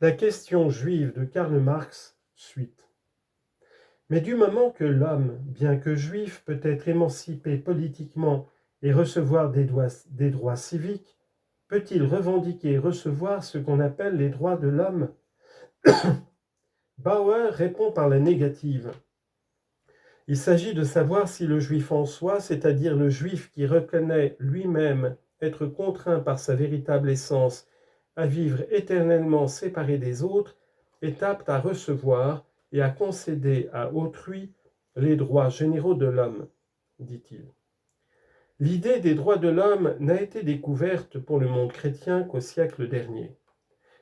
La question juive de Karl Marx, suite. Mais du moment que l'homme, bien que juif, peut être émancipé politiquement et recevoir des droits civiques, peut-il revendiquer et recevoir ce qu'on appelle les droits de l'homme? Bauer répond par la négative. Il s'agit de savoir si le juif en soi, c'est-à-dire le juif qui reconnaît lui-même être contraint par sa véritable essence à vivre éternellement séparé des autres, est apte à recevoir et à concéder à autrui les droits généraux de l'homme, dit-il. L'idée des droits de l'homme n'a été découverte pour le monde chrétien qu'au siècle dernier.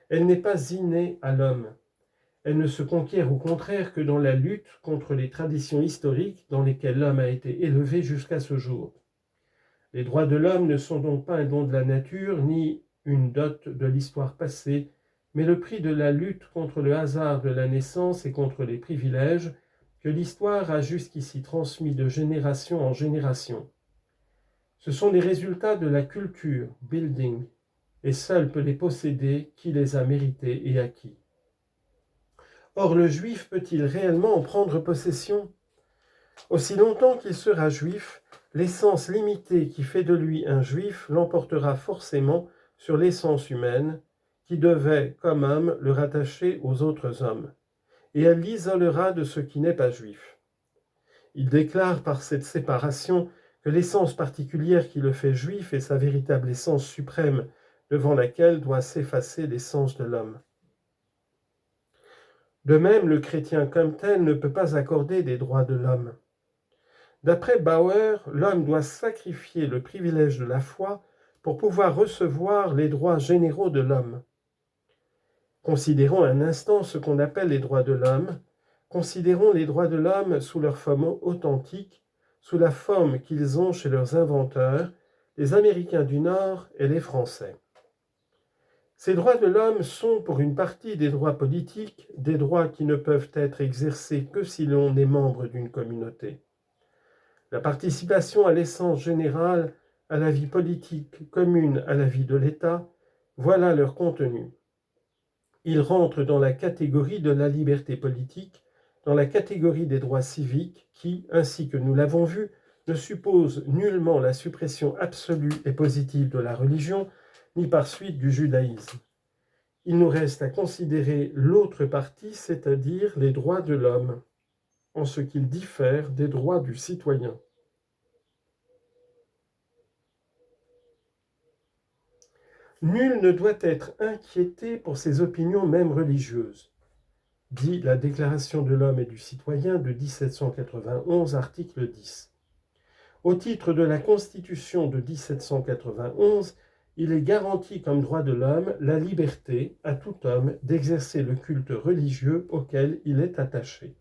Elle n'est pas innée à l'homme. Elle ne se conquiert au contraire que dans la lutte contre les traditions historiques dans lesquelles l'homme a été élevé jusqu'à ce jour. Les droits de l'homme ne sont donc pas un don de la nature ni une dot de l'histoire passée, mais le prix de la lutte contre le hasard de la naissance et contre les privilèges que l'histoire a jusqu'ici transmis de génération en génération. Ce sont les résultats de la culture, building, et seul peut les posséder qui les a mérités et acquis. Or, le juif peut-il réellement en prendre possession? Aussi longtemps qu'il sera juif, l'essence limitée qui fait de lui un juif l'emportera forcément sur l'essence humaine, qui devait, comme homme, le rattacher aux autres hommes, et elle l'isolera de ce qui n'est pas juif. Il déclare par cette séparation que l'essence particulière qui le fait juif est sa véritable essence suprême, devant laquelle doit s'effacer l'essence de l'homme. De même, le chrétien comme tel ne peut pas accorder des droits de l'homme. D'après Bauer, l'homme doit sacrifier le privilège de la foi pour pouvoir recevoir les droits généraux de l'homme. Considérons un instant ce qu'on appelle les droits de l'homme. Considérons les droits de l'homme sous leur forme authentique, sous la forme qu'ils ont chez leurs inventeurs, les Américains du Nord et les Français. Ces droits de l'homme sont pour une partie des droits politiques, des droits qui ne peuvent être exercés que si l'on est membre d'une communauté. La participation à l'essence générale, à la vie politique commune, à la vie de l'État, voilà leur contenu. Ils rentrent dans la catégorie de la liberté politique, dans la catégorie des droits civiques qui, ainsi que nous l'avons vu, ne supposent nullement la suppression absolue et positive de la religion, ni par suite du judaïsme. Il nous reste à considérer l'autre partie, c'est-à-dire les droits de l'homme, en ce qu'ils diffèrent des droits du citoyen. Nul ne doit être inquiété pour ses opinions même religieuses, dit la Déclaration de l'homme et du citoyen de 1791, article 10. Au titre de la Constitution de 1791, il est garanti comme droit de l'homme la liberté à tout homme d'exercer le culte religieux auquel il est attaché.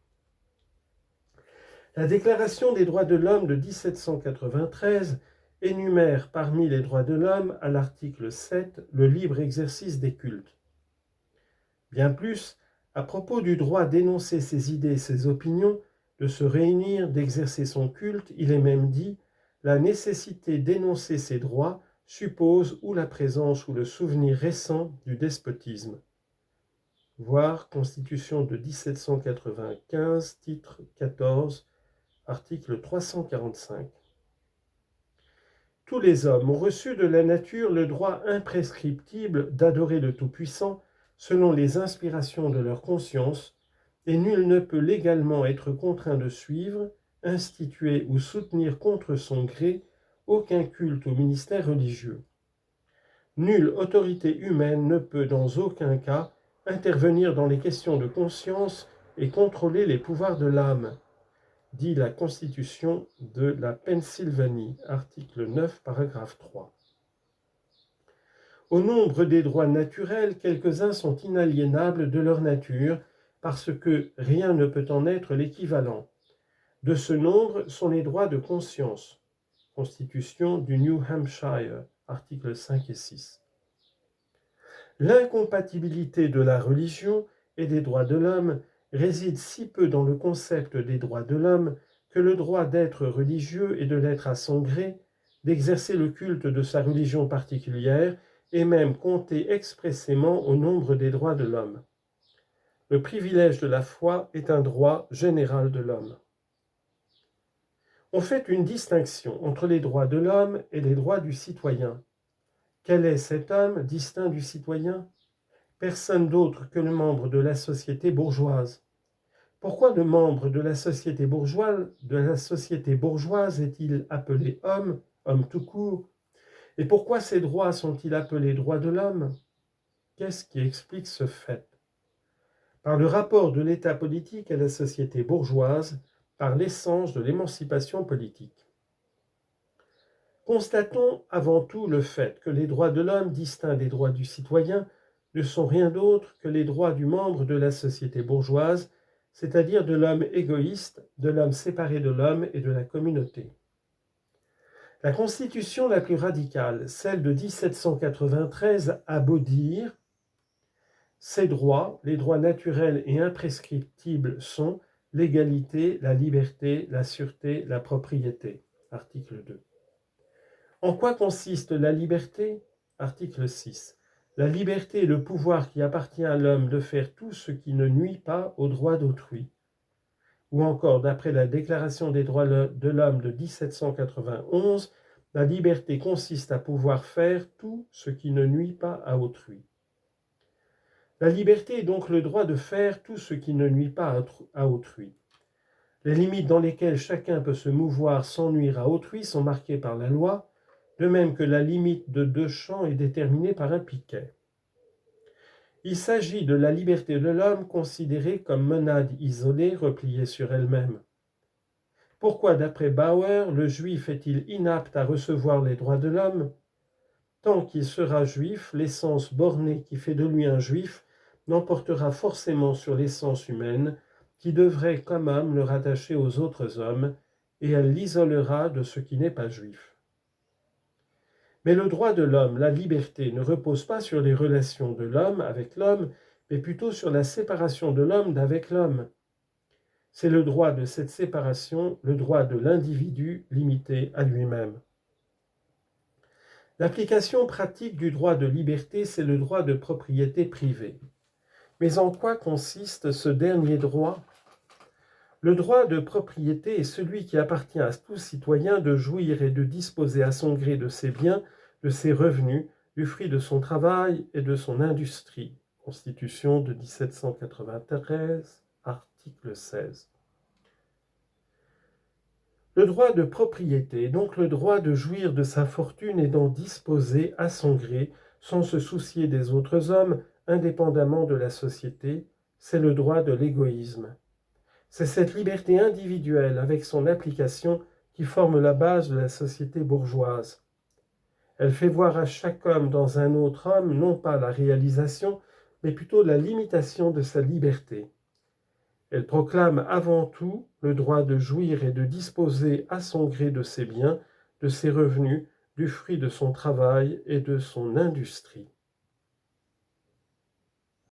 La Déclaration des droits de l'homme de 1793 énumère parmi les droits de l'homme, à l'article 7, le libre exercice des cultes. Bien plus, à propos du droit d'énoncer ses idées et ses opinions, de se réunir, d'exercer son culte, il est même dit « La nécessité d'énoncer ces droits suppose ou la présence ou le souvenir récent du despotisme. » Voir Constitution de 1795, titre 14, article 345. Tous les hommes ont reçu de la nature le droit imprescriptible d'adorer le Tout-Puissant selon les inspirations de leur conscience, et nul ne peut légalement être contraint de suivre, instituer ou soutenir contre son gré aucun culte ou ministère religieux. Nulle autorité humaine ne peut dans aucun cas intervenir dans les questions de conscience et contrôler les pouvoirs de l'âme, dit la Constitution de la Pennsylvanie, article 9, paragraphe 3. Au nombre des droits naturels, quelques-uns sont inaliénables de leur nature, parce que rien ne peut en être l'équivalent. De ce nombre sont les droits de conscience. Constitution du New Hampshire, articles 5 et 6. L'incompatibilité de la religion et des droits de l'homme réside si peu dans le concept des droits de l'homme que le droit d'être religieux et de l'être à son gré, d'exercer le culte de sa religion particulière, est même compté expressément au nombre des droits de l'homme. Le privilège de la foi est un droit général de l'homme. On fait une distinction entre les droits de l'homme et les droits du citoyen. Quel est cet homme distinct du citoyen? Personne d'autre que le membre de la société bourgeoise. Pourquoi le membre de la société bourgeoise est-il appelé homme, homme tout court? Et pourquoi ces droits sont-ils appelés droits de l'homme? Qu'est-ce qui explique ce fait? Par le rapport de l'État politique à la société bourgeoise, par l'essence de l'émancipation politique. Constatons avant tout le fait que les droits de l'homme distincts des droits du citoyen ne sont rien d'autre que les droits du membre de la société bourgeoise, c'est-à-dire de l'homme égoïste, de l'homme séparé de l'homme et de la communauté. La constitution la plus radicale, celle de 1793, a beau dire « Ces droits, les droits naturels et imprescriptibles sont l'égalité, la liberté, la sûreté, la propriété. » Article 2. En quoi consiste la liberté? Article 6. La liberté est le pouvoir qui appartient à l'homme de faire tout ce qui ne nuit pas aux droits d'autrui. Ou encore, d'après la Déclaration des droits de l'homme de 1791, la liberté consiste à pouvoir faire tout ce qui ne nuit pas à autrui. La liberté est donc le droit de faire tout ce qui ne nuit pas à autrui. Les limites dans lesquelles chacun peut se mouvoir sans nuire à autrui sont marquées par la loi, de même que la limite de 2 champs est déterminée par un piquet. Il s'agit de la liberté de l'homme considérée comme monade isolée, repliée sur elle-même. Pourquoi, d'après Bauer, le juif est-il inapte à recevoir les droits de l'homme? Tant qu'il sera juif, l'essence bornée qui fait de lui un juif l'emportera forcément sur l'essence humaine, qui devrait, comme homme, le rattacher aux autres hommes, et elle l'isolera de ce qui n'est pas juif. Mais le droit de l'homme, la liberté, ne repose pas sur les relations de l'homme avec l'homme, mais plutôt sur la séparation de l'homme d'avec l'homme. C'est le droit de cette séparation, le droit de l'individu limité à lui-même. L'application pratique du droit de liberté, c'est le droit de propriété privée. Mais en quoi consiste ce dernier droit? Le droit de propriété est celui qui appartient à tout citoyen de jouir et de disposer à son gré de ses biens, de ses revenus, du fruit de son travail et de son industrie. Constitution de 1793, article 16. Le droit de propriété est donc le droit de jouir de sa fortune et d'en disposer à son gré, sans se soucier des autres hommes, indépendamment de la société. C'est le droit de l'égoïsme. C'est cette liberté individuelle avec son application qui forme la base de la société bourgeoise. Elle fait voir à chaque homme dans un autre homme non pas la réalisation, mais plutôt la limitation de sa liberté. Elle proclame avant tout le droit de jouir et de disposer à son gré de ses biens, de ses revenus, du fruit de son travail et de son industrie.